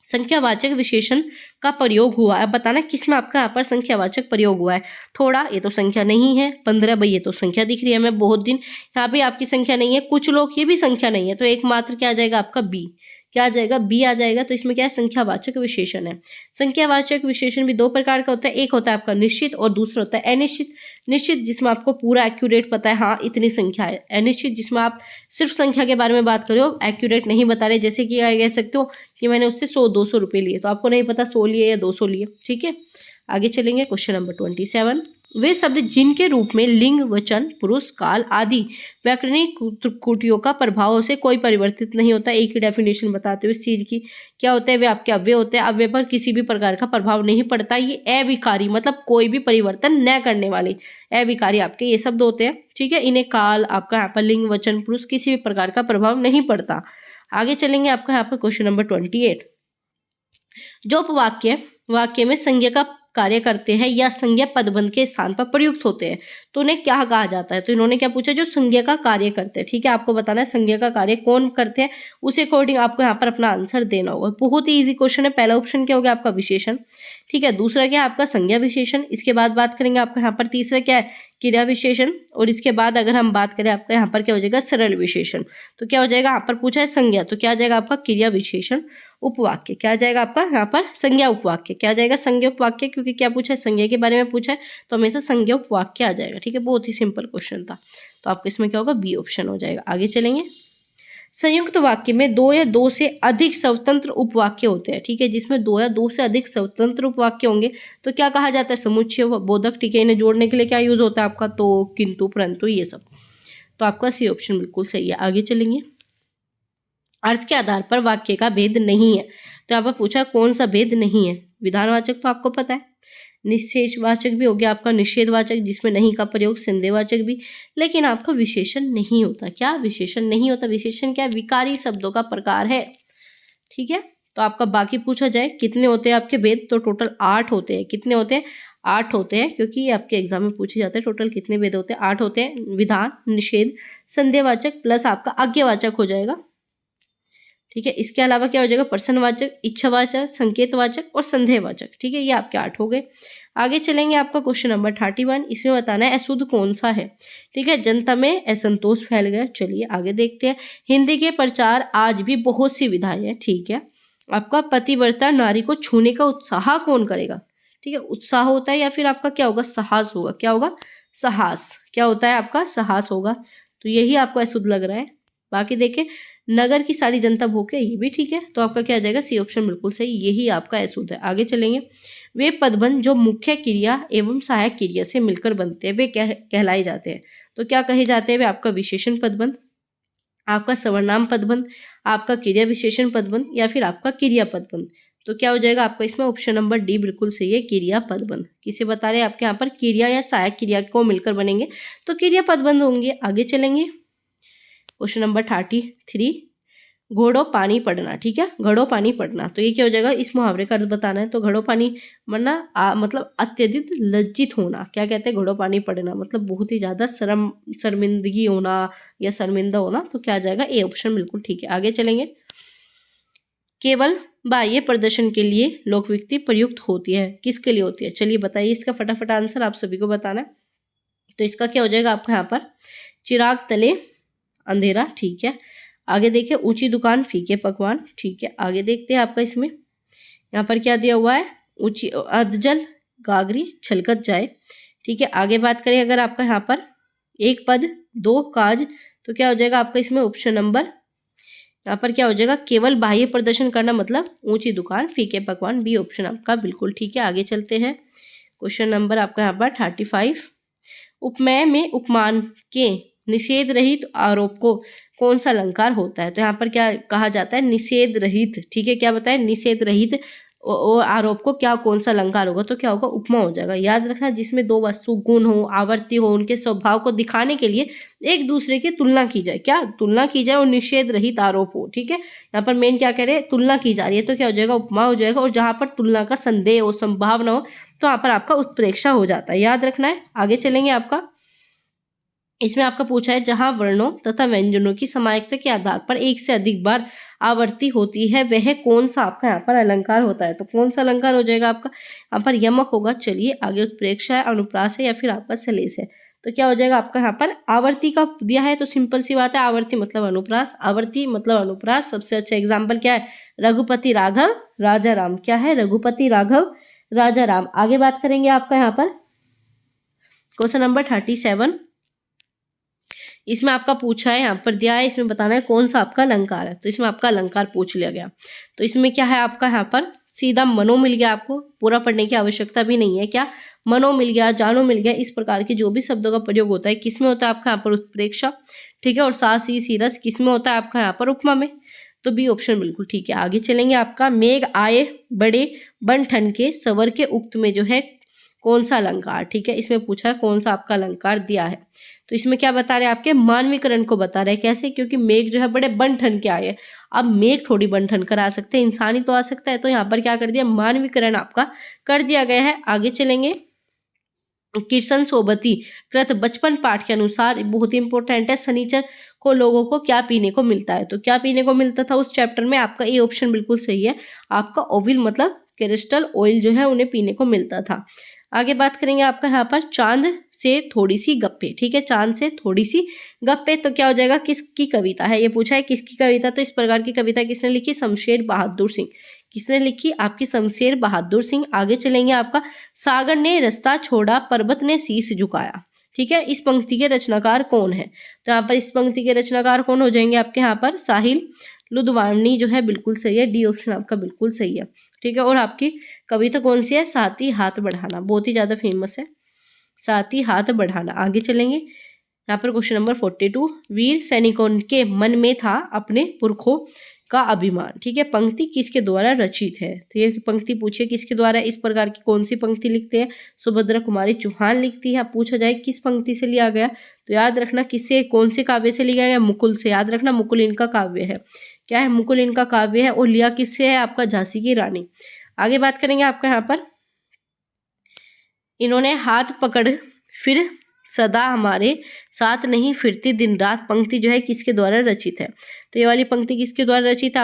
संख्यावाचक विशेषण का प्रयोग हुआ है। बताना किस में आपका यहाँ पर संख्यावाचक प्रयोग हुआ है। थोड़ा, ये तो संख्या नहीं है। 15 भाई, ये तो संख्या दिख रही है हमें। बहुत दिन, यहाँ पे आपकी संख्या नहीं है। कुछ लोग, ये भी संख्या नहीं है। तो एकमात्र क्या आ जाएगा आपका? बी। क्या आ जाएगा? बी आ जाएगा। तो इसमें क्या है? संख्यावाचक विशेषण है। संख्यावाचक विशेषण भी 2 प्रकार का होता है। एक होता है आपका निश्चित और दूसरा होता है अनिश्चित। निश्चित जिसमें आपको पूरा एक्यूरेट पता है, हाँ इतनी संख्या है। अनिश्चित जिसमें आप सिर्फ संख्या के बारे में बात कर रहे हो, एक्यूरेट नहीं बता रहे। जैसे कि कह सकते हो कि मैंने उससे 100-200 रुपए लिए, तो आपको नहीं पता 100 लिए या 200 लिए। ठीक है, आगे चलेंगे, क्वेश्चन नंबर 27। वे शब्द जिनके रूप में लिंग, वचन, पुरुष, काल आदि व्याकरणिक त्रुटियों का प्रभाव से कोई परिवर्तित नहीं होता। एक ही डेफिनेशन बताते हो इस चीज की। क्या होते हैं? वे आपके अव्यय होते हैं। अव्यय पर किसी भी प्रकार का प्रभाव नहीं पड़ता। ये अविकारी, मतलब कोई भी परिवर्तन न करने वाले, अविकारी आपके ये शब्द होते हैं। ठीक है, इन्हें काल, आपका यहाँ पर लिंग, वचन, पुरुष किसी भी प्रकार का प्रभाव नहीं पड़ता। आगे चलेंगे, आपका यहाँ पर क्वेश्चन नंबर 28। जो उपवाक्य वाक्य में संज्ञा का कार्य करते हैं या संज्ञा पदबंध के स्थान पर प्रयुक्त होते हैं, तो उन्हें क्या कहा जाता है? तो इन्होंने क्या पूछा? जो संज्ञा का कार्य करते हैं। ठीक है, आपको बताना है संज्ञा का कार्य कौन करते हैं, उस अकॉर्डिंग आपको यहाँ पर अपना आंसर देना होगा। बहुत ही इजी क्वेश्चन है। पहला ऑप्शन क्या हो गया आपका? विशेषण। ठीक है, दूसरा क्या है आपका? संज्ञा विशेषण। इसके बाद बात करेंगे आपका यहाँ पर तीसरा क्या है? क्रिया विशेषण। और इसके बाद अगर हम बात करें आपका यहाँ पर क्या हो जाएगा? सरल विशेषण। तो क्या हो जाएगा? यहाँ पर पूछा है संज्ञा, तो क्या आ जाएगा आपका? क्रिया विशेषण उपवाक्य। क्या आ जाएगा आपका यहाँ पर? संज्ञा उपवाक्य। क्या आ जाएगा? संज्ञा उपवाक्य, क्योंकि क्या पूछा है? संज्ञा के बारे में पूछा है, तो हमेशा संज्ञा उपवाक्य आ जाएगा। ठीक है, बहुत ही सिंपल क्वेश्चन था। तो आपको इसमें क्या होगा? बी ऑप्शन हो जाएगा। आगे चलेंगे, संयुक्त वाक्य में 2 या 2 से अधिक स्वतंत्र उपवाक्य होते हैं। ठीक है, जिसमें 2 या 2 से अधिक स्वतंत्र उपवाक्य होंगे तो क्या कहा जाता है? समुच्चय बोधक। ठीक है, इन्हें जोड़ने के लिए क्या यूज होता है आपका? तो, किंतु, परंतु, ये सब। तो आपका सी ऑप्शन बिल्कुल सही है। आगे चलेंगे, अर्थ के आधार पर वाक्य का भेद नहीं है। तो यहाँ पर पूछा कौन सा भेद नहीं है? विधानवाचक तो आपको पता है, निषेधवाचक भी हो गया आपका, निषेधवाचक जिसमें नहीं का प्रयोग, संदेहवाचक भी, लेकिन आपका विशेषण नहीं होता। क्या विशेषण नहीं होता? विशेषण क्या? विकारी शब्दों का प्रकार है। ठीक है, तो आपका बाकी पूछा जाए कितने होते हैं आपके भेद, तो टोटल 8 होते हैं। कितने होते हैं? 8 होते हैं, क्योंकि ये आपके एग्जाम में पूछे जाते हैं। टोटल कितने भेद होते हैं? 8 होते हैं। विधान, निषेध, संदेहवाचक प्लस आपका आज्ञावाचक हो जाएगा। ठीक है। इसके अलावा क्या हो जाएगा, प्रश्नवाचक, इच्छावाचक, संकेतवाचक और संदेहवाचक। ठीक है, ये आपके 8 हो गए। आगे चलेंगे आपका क्वेश्चन नंबर 31। इसमें बताना है अशुद्ध कौन सा है। ठीक है, जनता में असंतोष फैल गया। चलिए आगे देखते हैं। हिंदी के प्रचार आज भी बहुत सी विधाएं हैं। ठीक है, आपका पतिव्रता नारी को छूने का उत्साह कौन करेगा। ठीक है, उत्साह होता है या फिर आपका क्या होगा, साहस होगा। क्या होगा, साहस। क्या होता है आपका, साहस होगा। तो यही आपको अशुद्ध लग रहा है। बाकी देखिए, नगर की सारी जनता भूखे, ये भी ठीक है। तो आपका क्या आ जाएगा, सी ऑप्शन बिल्कुल सही, यही आपका अशुद्ध है। आगे चलेंगे। वे पदबंध जो मुख्य क्रिया एवं सहायक क्रिया से मिलकर बनते हैं वे कहलाए जाते हैं। तो क्या कहे जाते हैं, वे आपका विशेषण पदबंध, आपका सर्वनाम पदबंध, आपका क्रिया विशेषण पदबंध या फिर आपका क्रिया पदबंध। तो क्या हो जाएगा आपका इसमें ऑप्शन नंबर डी बिल्कुल सही है, क्रिया पदबंध। किसे बता रहे हैं, आपके यहाँ पर क्रिया या सहायक क्रिया को मिलकर बनेंगे तो क्रिया पदबंध होंगे। आगे चलेंगे क्वेश्चन नंबर 33, घोड़ो पानी पड़ना। ठीक है, घड़ो पानी पड़ना, तो ये क्या हो जाएगा, इस मुहावरे का अर्थ बताना है। तो घड़ो पानी मरना मतलब अत्यधिक लज्जित होना। क्या कहते हैं, घड़ो पानी पड़ना मतलब बहुत ही ज्यादा शर्मिंदगी होना या शर्मिंदा होना। तो क्या आ जाएगा, ए ऑप्शन बिल्कुल ठीक है। आगे चलेंगे। केवल बाह्य प्रदर्शन के लिए लोकविक्ति प्रयुक्त होती है, किसके लिए होती है, चलिए बताइए इसका फटाफट आंसर आप सभी को बताना है। तो इसका क्या हो जाएगा आपका यहाँ पर, चिराग तले अंधेरा। ठीक है, आगे देखिए, ऊंची दुकान फीके पकवान। ठीक है, आगे देखते हैं आपका इसमें यहाँ पर क्या दिया हुआ है, ऊंची अधजल गागरी छलकत जाए। ठीक है, आगे बात करें अगर आपका यहाँ पर एक पद दो काज, तो क्या हो जाएगा आपका इसमें ऑप्शन नंबर, यहाँ पर क्या हो जाएगा, केवल बाह्य प्रदर्शन करना मतलब ऊंची दुकान फीके पकवान, बी ऑप्शन आपका बिल्कुल ठीक है। आगे चलते हैं क्वेश्चन नंबर आपका यहाँ पर 35, उपमेय में उपमान के निषेध रहित आरोप को कौन सा अलंकार होता है। तो यहाँ पर क्या कहा जाता है, निषेध रहित। ठीक है, क्या बताए, निषेध रहित आरोप को क्या कौन सा अलंकार होगा, तो क्या होगा, उपमा हो जाएगा। याद रखना, जिसमें दो वस्तु गुण हो, आवर्ती हो, उनके स्वभाव को दिखाने के लिए एक दूसरे की तुलना की जाए, क्या तुलना की जाए और निषेध रहित आरोप हो। ठीक है, यहाँ पर मेन क्या कह रहे हैं, तुलना की जा रही है, तो क्या हो जाएगा, उपमा हो जाएगा। और जहां पर तुलना का संदेह हो, संभावना हो, तो यहाँ पर आपका उत्प्रेक्षा हो जाता है, याद रखना है। आगे चलेंगे आपका इसमें आपका पूछा है, जहां वर्णों तथा व्यंजनों की समायिकता के आधार पर एक से अधिक बार आवर्ती होती है वह कौन सा आपका यहाँ पर अलंकार होता है। तो कौन सा अलंकार हो जाएगा आपका, यहाँ पर यमक होगा। चलिए आगे, उत्प्रेक्षा है, अनुप्रास है या फिर आपका सलेस है। तो क्या हो जाएगा आपका यहाँ पर, आवर्ती का दिया है तो सिंपल सी बात है, आवर्ती मतलब अनुप्रास, आवर्ती मतलब अनुप्रास। सबसे अच्छा एग्जाम्पल क्या है, रघुपति राघव राजा राम। क्या है, रघुपति राघव राजा राम। आगे बात करेंगे आपका यहाँ पर क्वेश्चन नंबर 37, इसमें आपका पूछा है, यहाँ पर दिया है, इसमें बताना है कौन सा आपका अलंकार है। तो इसमें आपका अलंकार पूछ लिया गया। तो इसमें क्या है आपका यहाँ पर सीधा मनो मिल गया, आपको पूरा पढ़ने की आवश्यकता भी नहीं है। क्या, मनो मिल गया, जानो मिल गया, इस प्रकार के जो भी शब्दों का प्रयोग होता है किसमें होता है आपका यहाँ पर, उत्प्रेक्षा। ठीक है, और सास ही सीरस किसमें होता है आपका यहाँ पर, उपमा में। तो बी ऑप्शन बिल्कुल ठीक है। आगे चलेंगे आपका, मेघ आए बड़े बन ठन के सवर के उक्त में जो है कौन सा अलंकार। ठीक है, इसमें पूछा है कौन सा आपका अलंकार दिया है। तो इसमें क्या बता रहे हैं, आपके मानवीकरण को बता रहे हैं। कैसे, क्योंकि मेघ जो है बड़े बन ठन के आए। अब मेघ थोड़ी बन ठन कर आ सकते हैं, इंसान ही तो आ सकता है। तो यहाँ पर क्या कर दिया, मानवीकरण आपका कर दिया गया है। आगे चलेंगे, किशन सोबती कृत बचपन पाठ के अनुसार बहुत ही इंपॉर्टेंट है, शनिचर को लोगों को क्या पीने को मिलता है। तो क्या पीने को मिलता था उस चैप्टर में, आपका ये ऑप्शन बिल्कुल सही है, आपका ओविल मतलब क्रिस्टल ऑयल जो है उन्हें पीने को मिलता था। आगे बात करेंगे आपका यहाँ पर, चांद से थोड़ी सी गप्पे। ठीक है, चांद से थोड़ी सी गप्पे, तो क्या हो जाएगा, किसकी कविता है, ये पूछा है किसकी कविता। तो इस प्रकार की कविता किसने लिखी, शमशेर बहादुर सिंह। किसने लिखी, आपकी शमशेर बहादुर सिंह। आगे चलेंगे आपका, सागर ने रास्ता छोड़ा पर्वत ने शीश झुकाया। ठीक है, इस पंक्ति के रचनाकार कौन है। तो यहाँ पर इस पंक्ति के रचनाकार कौन हो जाएंगे आपके यहाँ पर, साहिल लुधियानवी जो है बिल्कुल सही है, डी ऑप्शन आपका बिल्कुल सही है। ठीक है, और आपकी कविता कौन सी है, साथी हाथ बढ़ाना, बहुत ही ज्यादा फेमस है, साथी हाथ बढ़ाना। आगे चलेंगे यहाँ पर क्वेश्चन नंबर 42, वीर सैनिकों के मन में था अपने पुरखों का अभिमान। ठीक है, पंक्ति किसके द्वारा रचित है। तो ये पंक्ति पूछिए किसके द्वारा, इस प्रकार की कौन सी पंक्ति लिखते हैं, सुभद्रा कुमारी चौहान लिखती है। पूछा जाए किस पंक्ति से लिया गया, तो याद रखना किससे, कौन से काव्य से लिया गया, मुकुल से। याद रखना, मुकुल इनका काव्य है। क्या है, मुकुल इनका काव्य है, और लिया किससे है, आपका झांसी की रानी। आगे बात करेंगे आपका यहाँ पर, इन्होंने हाथ पकड़ फिर सदा हमारे साथ नहीं फिरती दिन रात पंक्ति जो है किसके द्वारा रचित है? तो ये वाली पंक्ति किसके द्वारा रचित है?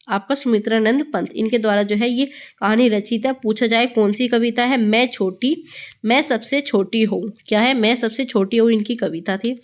आपका सुमित्रानंद पंत, इनके द्वारा जो है ये कहानी रचित है। पूछा जाए कौन सी कविता है? मैं सबसे छोटी हूँ। क्या है? मैं सबसे छोटी हूँ, इनकी कविता थी।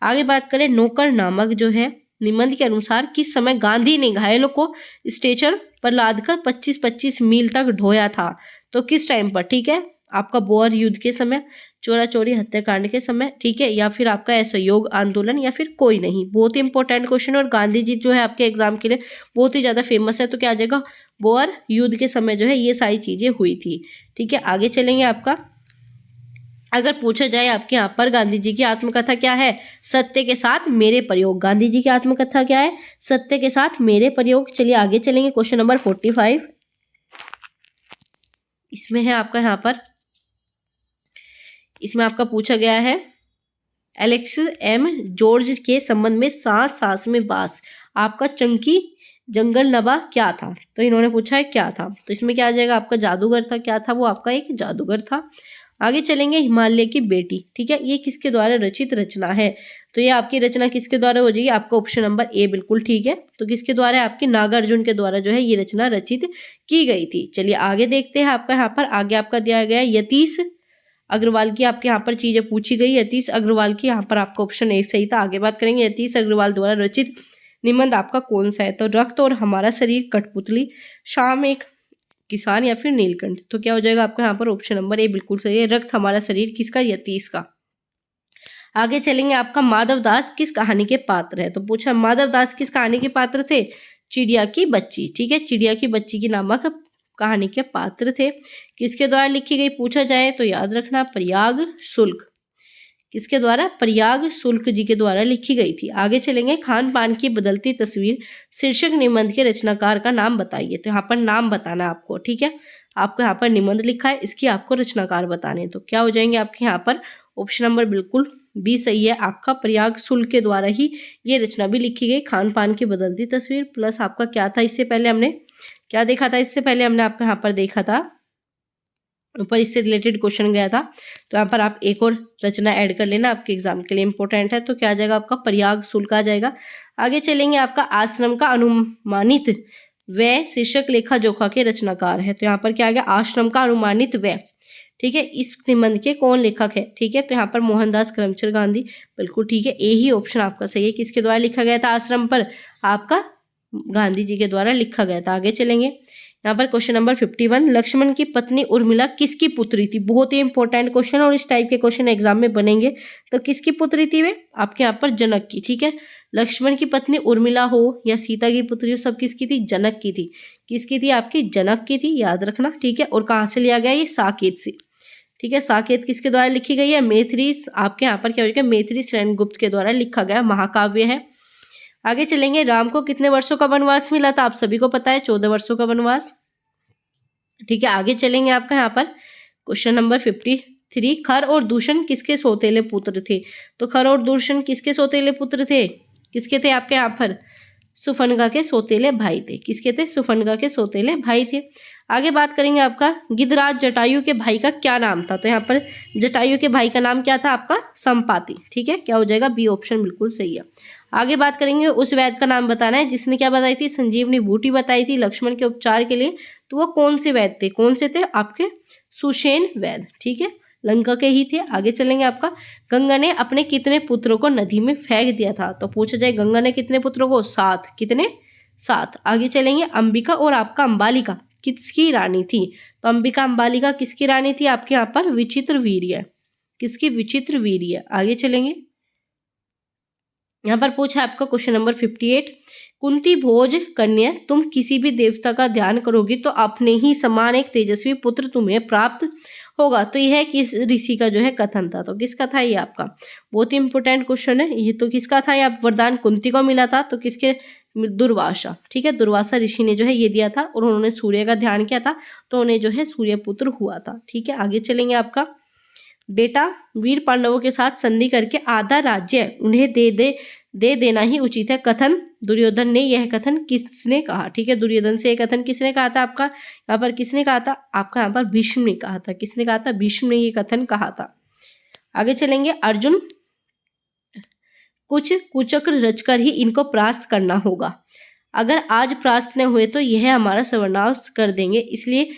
आगे बात करें, नौकर नामक जो है निबंध के अनुसार किस समय गांधी ने घायलों को स्ट्रेचर पर लादकर 25-25 मील तक ढोया था? तो किस टाइम पर? ठीक है, आपका बोअर युद्ध के समय, चोरा चोरी हत्याकांड के समय, ठीक है, या फिर आपका असहयोग आंदोलन, या फिर कोई नहीं। बहुत ही इंपॉर्टेंट क्वेश्चन, और गांधी जी जो है आपके एग्जाम के लिए बहुत ही ज्यादा फेमस है। तो क्या आ जाएगा? बोअर युद्ध के समय जो है ये सारी चीजें हुई थी। ठीक है, आगे चलेंगे। आपका अगर पूछा जाए आपके यहाँ पर गांधी जी की आत्मकथा क्या है? सत्य के साथ मेरे प्रयोग। गांधी जी की आत्मकथा क्या है? सत्य के साथ मेरे प्रयोग। चलिए आगे चलेंगे। क्वेश्चन नंबर 45 इसमें है आपका, यहाँ पर इसमें आपका पूछा गया है, एलेक्स एम जॉर्ज के संबंध में सांस सांस में बास आपका चंकी जंगल नबा क्या था? तो इन्होंने पूछा है क्या था, तो इसमें क्या आ जाएगा? आपका जादूगर था। क्या था वो? आपका एक जादूगर था। आगे चलेंगे, हिमालय की बेटी, ठीक है, ये किसके द्वारा रचित रचना है? तो ये आपकी रचना किसके द्वारा हो जाएगी? आपका ऑप्शन नंबर ए बिल्कुल ठीक है। तो किसके द्वारा है? आपके नागार्जुन के द्वारा जो है ये रचना रचित की गई थी। चलिए आगे देखते हैं। आपका यहाँ पर आगे आपका दिया गया यतीश अग्रवाल की आपके यहाँ पर चीजें पूछी गई। यतीश अग्रवाल की यहाँ पर आपका ऑप्शन ए सही था। आगे बात करेंगे, यतीश अग्रवाल द्वारा रचित निबंध आपका कौन सा है? तो रक्त और हमारा शरीर, कठपुतली, शाम एक किसान, या फिर नीलकंठ। तो क्या हो जाएगा आपका यहाँ पर? ऑप्शन नंबर ए बिल्कुल सही है। रक्त हमारा शरीर किसका? यतीश का। आगे चलेंगे। आपका माधव दास किस कहानी के पात्र है? तो पूछा माधव दास किस कहानी के पात्र थे? चिड़िया की बच्ची, ठीक है, चिड़िया की बच्ची की नामक कहानी के पात्र थे। किसके द्वारा लिखी गई? पूछा जाए तो याद रखना, प्रयाग शुल्क। किसके द्वारा? प्रयाग शुल्क जी के द्वारा लिखी गई थी। आगे चलेंगे, खान पान की बदलती तस्वीर शीर्षक निबंध के रचनाकार का नाम बताइए। तो यहाँ पर नाम बताना आपको, ठीक है, आपको यहाँ पर निबंध लिखा है, इसकी आपको रचनाकार बताने। तो क्या हो जाएंगे आपके यहाँ पर? ऑप्शन नंबर बिल्कुल बी सही है आपका, प्रयाग शुल्क के द्वारा ही ये रचना भी लिखी गई। खान पान की बदलती तस्वीर प्लस आपका क्या था? इससे पहले हमने क्या देखा था? इससे पहले हमने आपका यहाँ पर देखा था, ऊपर इससे रिलेटेड क्वेश्चन गया था। तो यहाँ पर आप एक और रचना ऐड कर लेना, आपके एग्जाम के लिए इंपॉर्टेंट है। तो क्या आ जाएगा आपका? प्रयाग शुल्क आ जाएगा। आगे चलेंगे, आपका आश्रम का अनुमानित व्यय शीर्षक लेखा जोखा के रचनाकार है। तो यहाँ पर क्या आ गया? आश्रम का अनुमानित व्यय, ठीक है, इस निबंध के कौन लेखक है? ठीक है, तो यहाँ पर मोहनदास करमचंद गांधी, बिल्कुल ठीक है, ए ही ऑप्शन आपका सही है। किसके द्वारा लिखा गया था आश्रम पर? आपका गांधी जी के द्वारा लिखा गया था। आगे चलेंगे, यहाँ पर क्वेश्चन नंबर 51, लक्ष्मण की पत्नी उर्मिला किसकी पुत्री थी? बहुत ही इंपॉर्टेंट क्वेश्चन, और इस टाइप के क्वेश्चन एग्जाम में बनेंगे। तो किसकी पुत्री थी वे? आपके यहाँ पर जनक की, ठीक है, लक्ष्मण की पत्नी उर्मिला हो या सीता की पुत्री हो, सब किसकी थी? जनक की थी। किसकी थी? आपकी जनक की थी, याद रखना, ठीक है। और कहाँ से लिया गया? ये साकेत से, ठीक है। साकेत किसके द्वारा लिखी गई है? मैथिली, आपके यहाँ पर क्या हो जाएगा? मैथिली शरण गुप्त के द्वारा लिखा गया महाकाव्य है। आगे चलेंगे, राम को कितने वर्षों का वनवास मिला था? आप सभी को पता है, 14 वर्षों का वनवास, ठीक है। आगे चलेंगे, आपका यहाँ पर क्वेश्चन नंबर 53, खर और दूषण किसके सौतेले पुत्र थे? तो खर और दूषण किसके सौतेले पुत्र थे? किसके थे आपके यहाँ पर? सुफनगा के सौतेले भाई थे। किसके थे? सुफनगा के सौतेले भाई थे। आगे बात करेंगे, आपका गिद्धराज जटायु के भाई का क्या नाम था? तो यहाँ पर जटायु के भाई का नाम क्या था? आपका संपाति, ठीक है, क्या हो जाएगा? बी ऑप्शन बिल्कुल सही है। आगे बात करेंगे, उस वैद्य का नाम बताना है जिसने क्या बताई थी? संजीवनी बूटी बताई थी लक्ष्मण के उपचार के लिए। तो वो कौन से वैद्य थे? कौन से थे? आपके सुषेण वैद्य, ठीक है, लंका के ही थे। आगे चलेंगे, आपका गंगा ने अपने कितने पुत्रों को नदी में फेंक दिया था? तो पूछा जाए गंगा ने कितने पुत्रों को? 7। कितने? 7। आगे चलेंगे, अंबिका और आपका अंबालिका किसकी रानी थी? तो अंबिका अंबालिका किसकी रानी थी? आपके यहाँ पर विचित्र वीर्य, किसकी? विचित्र वीर्य। आगे चलेंगे, यहाँ पर पूछा आपका क्वेश्चन नंबर 58, कुंती भोज कन्या, तुम किसी भी देवता का ध्यान करोगी तो अपने ही समान एक तेजस्वी पुत्र तुम्हें प्राप्त होगा। तो यह किस ऋषि का जो है कथन था? तो किसका था ये? आपका बहुत ही इंपॉर्टेंट क्वेश्चन है ये। तो किसका था ये? वरदान कुंती को मिला था। तो किसके? दुर्वासा, ठीक है, दुर्वासा ऋषि ने जो है ये दिया था, और उन्होंने सूर्य का ध्यान किया था, तो उन्हें जो है सूर्य पुत्र हुआ था, ठीक है। आगे चलेंगे, आपका बेटा वीर पांडवों के साथ संधि करके आधा राज्य उन्हें दे देना ही उचित है, कथन दुर्योधन ने, यह कथन किसने कहा? ठीक है, दुर्योधन से यह कथन किसने कहा था? आपका यहाँ पर किसने कहा था? आपका यहाँ पर भीष्म ने कहा था। किसने कहा था? भीष्म ने ये कथन कहा था। आगे चलेंगे, अर्जुन कुछ कुचक्र रचकर ही इनको परास्त करना होगा। अगर आज परास्त न हुए तो यह हमारा सर्वनाश कर देंगे, इसलिए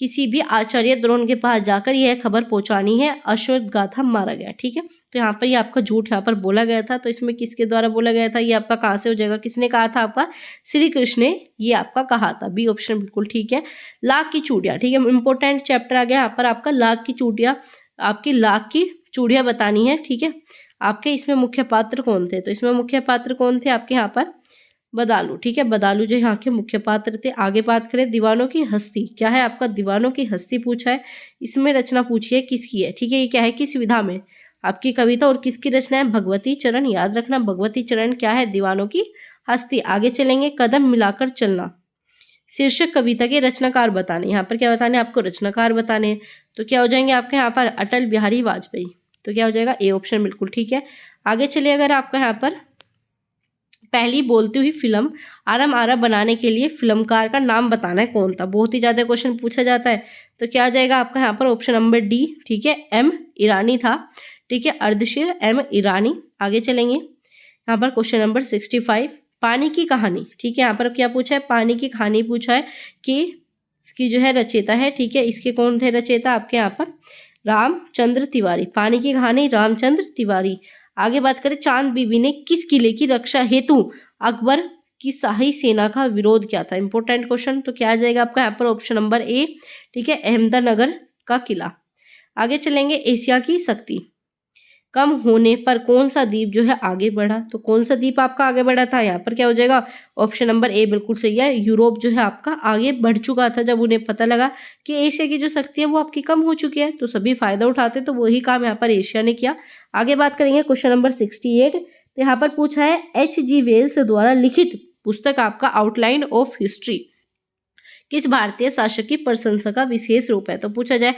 किसी भी आचार्य द्रोण के पास जाकर यह खबर पहुंचानी है, अश्वत्थामा मारा गया। ठीक है, तो यहाँ पर ये आपका झूठ यहाँ पर बोला गया था, तो इसमें किसके द्वारा बोला गया था, ये आपका कहाँ से हो जाएगा, किसने कहा था, आपका श्री कृष्ण ने ये आपका कहा था। बी ऑप्शन बिल्कुल ठीक है। लाख की चूड़ियाँ, ठीक है, इंपॉर्टेंट चैप्टर आ गया यहाँ पर आपका, लाख की चूड़ियाँ, आपकी लाख की चूड़ियाँ बतानी है। ठीक है, आपके इसमें मुख्य पात्र कौन थे, तो इसमें मुख्य पात्र कौन थे आपके यहाँ पर, बदालू। ठीक है, बदालू जो यहाँ के मुख्य पात्र थे। आगे बात करें, दीवानों की हस्ती, क्या है आपका, दीवानों की हस्ती पूछा है, इसमें रचना पूछी है किसकी है। ठीक है, ये क्या है, किस विधा में आपकी कविता, और किसकी रचना है, भगवती चरण। याद रखना, भगवती चरण क्या है, दीवानों की हस्ती। आगे चलेंगे, कदम मिलाकर चलना, शीर्षक कविता के रचनाकार बताने। यहाँ पर क्या बताने, आपको रचनाकार बताने, तो क्या हो जाएंगे आपके यहाँ पर, अटल बिहारी वाजपेयी। तो क्या हो जाएगा, ए ऑप्शन बिल्कुल ठीक है। आगे चलिए, अगर आपका यहाँ पर पहली बोलती हुई फिल्म आरम आरम बनाने के लिए फिल्मकार का नाम बताना है, कौन था। बहुत ही ज्यादा क्वेश्चन पूछा जाता है, तो क्या आ जाएगा आपका यहाँ पर, ऑप्शन नंबर डी। ठीक है, एम ईरानी था। ठीक है, अर्धशीर एम ईरानी। आगे चलेंगे, यहाँ पर क्वेश्चन नंबर 65, पानी की कहानी। ठीक है, यहाँ पर क्या पूछा है, पानी की कहानी पूछा है कि इसकी जो है रचेता है। ठीक है, इसके कौन थे रचेता आपके यहाँ पर, रामचंद्र तिवारी। पानी की कहानी रामचंद्र तिवारी। आगे बात करें, चांद बीबी ने किस किले की रक्षा हेतु अकबर की शाही सेना का विरोध किया था। इंपॉर्टेंट क्वेश्चन, तो क्या आ जाएगा आपका यहाँ पर, ऑप्शन नंबर ए। ठीक है, अहमदनगर का किला। आगे चलेंगे, एशिया की शक्ति कम होने पर कौन सा द्वीप जो है आगे बढ़ा, तो कौन सा द्वीप आपका आगे बढ़ा था, यहाँ पर क्या हो जाएगा, ऑप्शन नंबर ए बिल्कुल सही है। यूरोप जो है आपका आगे बढ़ चुका था, जब उन्हें पता लगा कि एशिया की जो शक्ति है वो आपकी कम हो चुकी है, तो सभी फायदा उठाते, तो वही काम यहाँ पर एशिया ने किया। आगे बात करेंगे, क्वेश्चन नंबर 68, तो यहाँ पर पूछा है, H.G. वेल्स द्वारा लिखित पुस्तक आपका आउटलाइन ऑफ हिस्ट्री किस भारतीय शासक की प्रशंसा का विशेष रूप है। तो पूछा जाए,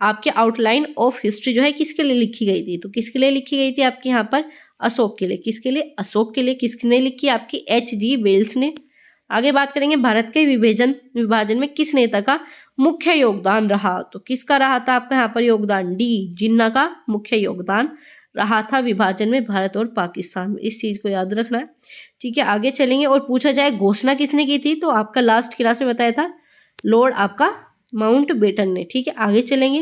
आपके आउटलाइन ऑफ हिस्ट्री जो है किसके लिए लिखी गई थी, तो किसके लिए लिखी गई थी आपके यहाँ पर, अशोक के लिए। किसके लिए, अशोक के लिए। किसने लिखी, आपकी H.G. वेल्स ने। आगे बात करेंगे, भारत के विभाजन में किस नेता का मुख्य योगदान रहा, तो किसका रहा था आपका यहाँ पर योगदान, डी जिन्ना का मुख्य योगदान रहा था विभाजन में भारत और पाकिस्तान में। इस चीज को याद रखना है। ठीक है, आगे चलेंगे, और पूछा जाए घोषणा किसने की थी, तो आपका लास्ट क्लास में बताया था, लॉर्ड आपका माउंट बेटन ने। ठीक है, आगे चलेंगे,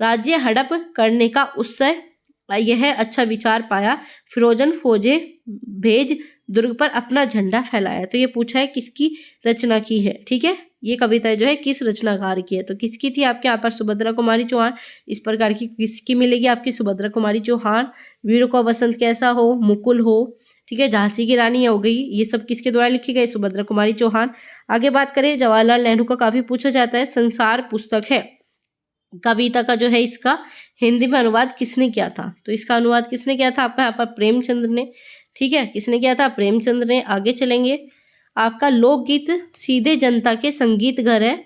राज्य हड़प करने का उत्सव यह अच्छा विचार पाया, फिरोजन फौजे भेज दुर्ग पर अपना झंडा फहलाया। तो ये पूछा है किसकी रचना की है। ठीक है, ये कविता जो है किस रचनाकार की है, तो किसकी थी आपके यहाँ पर, सुभद्रा कुमारी चौहान। इस प्रकार की किसकी मिलेगी आपकी, सुभद्रा कुमारी चौहान। वीर को वसंत कैसा हो, मुकुल हो। ठीक है, झांसी की रानी हो गई, ये सब किसके द्वारा लिखी गई, सुभद्रा कुमारी चौहान। आगे बात करें, जवाहरलाल नेहरू का काफी पूछा जाता है, संसार पुस्तक है कविता का जो है इसका हिंदी में अनुवाद किसने किया था, तो इसका अनुवाद किसने किया था आपका यहाँ पर, प्रेमचंद्र ने। ठीक है, किसने किया था, प्रेमचंद्र ने। आगे चलेंगे, आपका लोकगीत सीधे जनता के संगीत घर है।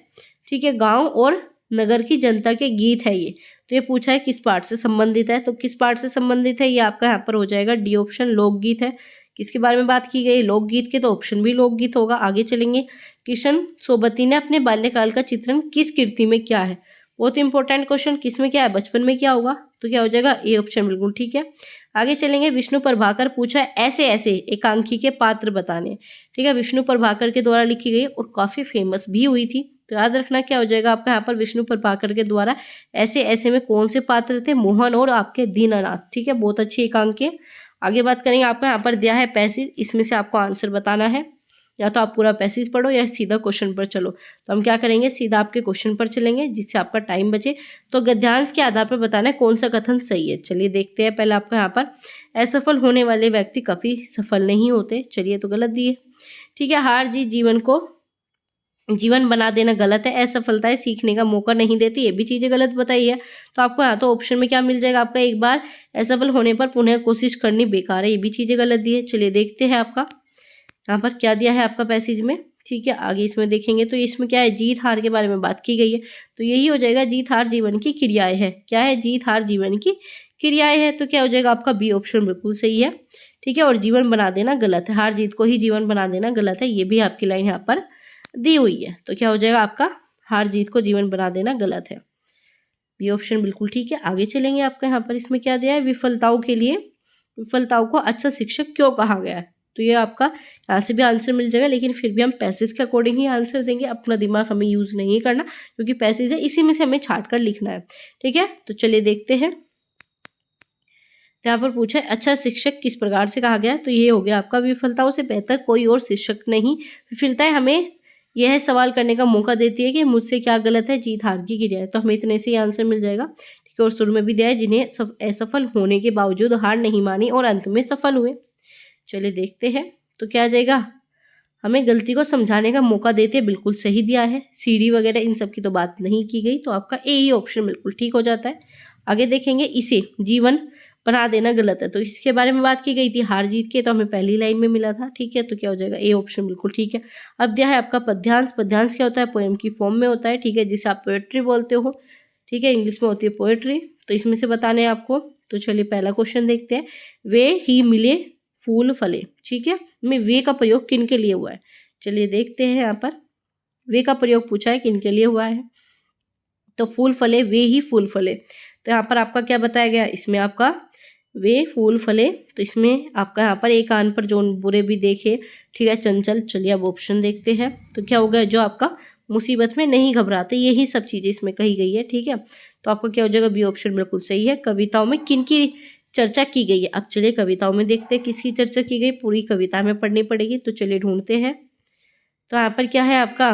ठीक है, गांव और नगर की जनता के गीत है ये। तो ये पूछा है किस पार्ट से संबंधित है, तो किस पार्ट से संबंधित है, ये आपका यहाँ पर हो जाएगा डी ऑप्शन, लोकगीत है। किसके बारे में बात की गई, लोकगीत के, तो ऑप्शन भी लोकगीत होगा। आगे चलेंगे, किशन सोबती ने अपने बाल्यकाल का चित्रण किस कृति में किया है। बहुत इंपॉर्टेंट क्वेश्चन, किसमें क्या है, बचपन में क्या होगा, तो क्या हो जाएगा, ए ऑप्शन बिल्कुल ठीक है। आगे चलेंगे, विष्णु प्रभाकर पूछा है, ऐसे ऐसे एकांकी के पात्र बताने। ठीक है, विष्णु प्रभाकर के द्वारा लिखी गई और काफी फेमस भी हुई थी, तो याद रखना क्या हो जाएगा आपका यहाँ पर, विष्णु प्रभाकर के द्वारा ऐसे ऐसे में कौन से पात्र थे, मोहन और आपके दीनानाथ। ठीक है, बहुत अच्छी एकांक है। आगे बात करेंगे, आपका यहाँ पर दिया है पैसेज, इसमें से आपको आंसर बताना है, या तो आप पूरा पैसेज पढ़ो या सीधा क्वेश्चन पर चलो। तो हम क्या करेंगे, सीधा आपके क्वेश्चन पर चलेंगे जिससे आपका टाइम बचे। तो गद्यांश के आधार पर बताना है कौन सा कथन सही है। चलिए देखते हैं, पहले आपका यहाँ पर, असफल होने वाले व्यक्ति कभी सफल नहीं होते। चलिए, तो गलत दिए। ठीक है, हार जीत जीवन बना देना गलत है, असफलताएं सीखने का मौका नहीं देती, ये भी चीजें गलत बताई है। तो आपको यहाँ तो ऑप्शन में क्या मिल जाएगा आपका, एक बार असफल होने पर पुनः कोशिश करनी बेकार है, ये भी चीजें गलत दी है। चलिए देखते हैं आपका यहाँ पर क्या दिया है आपका पैसेज में। ठीक है, आगे इसमें देखेंगे तो इसमें क्या है, जीत हार के बारे में बात की गई है, तो यही हो जाएगा, जीत हार जीवन की क्रियाएं है। क्या है, जीत हार जीवन की क्रियाएं है, तो क्या हो जाएगा आपका बी ऑप्शन बिल्कुल सही है। ठीक है, और जीवन बना देना गलत है, हार जीत को ही जीवन बना देना गलत है, ये भी आपकी लाइन यहाँ पर दी हुई है। तो क्या हो जाएगा आपका, हार जीत को जीवन बना देना गलत है। बी ऑप्शन बिल्कुल ठीक है। आगे चलेंगे, आपका यहाँ पर इसमें क्या दिया है, विफलताओं के लिए, विफलताओं को अच्छा शिक्षक क्यों कहा गया है। तो ये आपका यहाँ से भी आंसर मिल जाएगा, लेकिन फिर भी हम पैसेज के अकॉर्डिंग ही आंसर देंगे, अपना दिमाग हमें यूज नहीं करना, क्योंकि पैसेज है इसी में से हमें छाट कर लिखना है। ठीक है, तो चलिए देखते हैं। यहाँ पर पूछा है अच्छा शिक्षक किस प्रकार से कहा गया है, तो ये हो गया आपका, विफलताओं से बेहतर कोई और शिक्षक नहीं। विफलताएं हमें यह सवाल करने का मौका देती है कि मुझसे क्या गलत है, जीत हार की क्रिया है, तो हमें इतने से ही आंसर मिल जाएगा। ठीक है, और शुरू में भी दिया है जिन्हें असफल होने के बावजूद हार नहीं मानी और अंत में सफल हुए। चलिए देखते हैं, तो क्या आ जाएगा, हमें गलती को समझाने का मौका देते, बिल्कुल सही दिया है। सीढ़ी वगैरह इन सब की तो बात नहीं की गई, तो आपका ए ही ऑप्शन बिल्कुल ठीक हो जाता है। आगे देखेंगे, इसे जीवन बना देना गलत है, तो इसके बारे में बात की गई थी हार जीत के, तो हमें पहली लाइन में मिला था। ठीक है, तो क्या हो जाएगा, ए ऑप्शन बिल्कुल ठीक है। अब दिया है आपका पद्यांश। पद्यांश क्या होता है, पोएम की फॉर्म में होता है। ठीक है, जिसे आप पोएट्री बोलते हो। ठीक है, इंग्लिश में होती है पोएट्री, तो इसमें से बताने हैं आपको। तो चलिए पहला क्वेश्चन देखते हैं, वे ही मिले फूल फले। ठीक है, में वे का प्रयोग किन के लिए हुआ है, चलिए देखते हैं। यहाँ पर वे का प्रयोग पूछा है, किन के लिए हुआ है, तो फूल फले वे ही फूल फले, तो यहाँ पर आपका क्या बताया गया, इसमें आपका वे फूल फले, तो इसमें आपका यहाँ पर एक कान पर जो बुरे भी देखे। ठीक है, चंचल। चलिए अब ऑप्शन देखते हैं, तो क्या हो गया, जो आपका मुसीबत में नहीं घबराते, यही सब चीज़ें इसमें कही गई है। ठीक है, तो आपका क्या हो जाएगा, बी ऑप्शन बिल्कुल सही है। कविताओं में किन की चर्चा की गई है, अब चलिए कविताओं में देखते हैं किसकी चर्चा की गई, पूरी कविता में पढ़नी पड़ेगी, तो चलिए ढूंढते हैं। तो यहाँ पर क्या है, आपका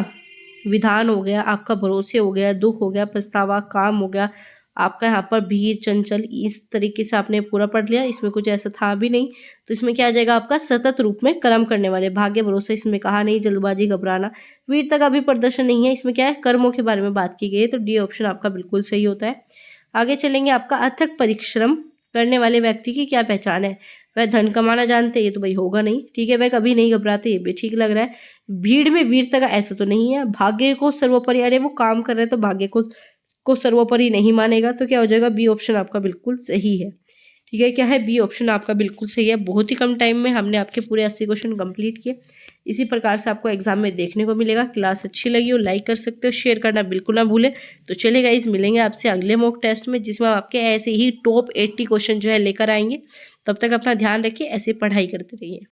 विधान हो गया, आपका भरोसे हो गया, दुख हो गया, पछतावा, काम हो गया, आपका यहाँ पर भीड़, चंचल, इस तरीके से आपने पूरा पढ़ लिया। इसमें कुछ ऐसा था भी नहीं, तो इसमें क्या आ जाएगा आपका, सतत रूप में कर्म करने वाले, भाग्य, भरोसा, इसमें कहा नहीं, जल्दबाजी, घबराना, वीरता का भी प्रदर्शन नहीं है, इसमें क्या है, कर्मों के बारे में बात की गई है, तो डी ऑप्शन आपका बिल्कुल सही होता है। आगे चलेंगे, आपका अथक परिश्रम करने वाले व्यक्ति की क्या पहचान है, वह धन कमाना जानते, ये तो भाई होगा नहीं। ठीक है, वह कभी नहीं घबराते, ये भी ठीक लग रहा है। भीड़ में वीरता का, ऐसा तो नहीं है। भाग्य को सर्वोपरि, अरे वो काम कर रहे हैं तो भाग्य को सर्वोपरि नहीं मानेगा, तो क्या हो जाएगा, बी ऑप्शन आपका बिल्कुल सही है। ठीक है, क्या है, बी ऑप्शन आपका बिल्कुल सही है। बहुत ही कम टाइम में हमने आपके पूरे 80 क्वेश्चन कंप्लीट किए। इसी प्रकार से आपको एग्जाम में देखने को मिलेगा। क्लास अच्छी लगी हो लाइक कर सकते हो, शेयर करना बिल्कुल ना भूले। तो चलिए गाइस, मिलेंगे आपसे अगले मॉक टेस्ट में, जिसमें हम आपके ऐसे ही टॉप 80 क्वेश्चन जो है लेकर आएंगे। तब तक अपना ध्यान रखिए, ऐसे पढ़ाई करते रहिए।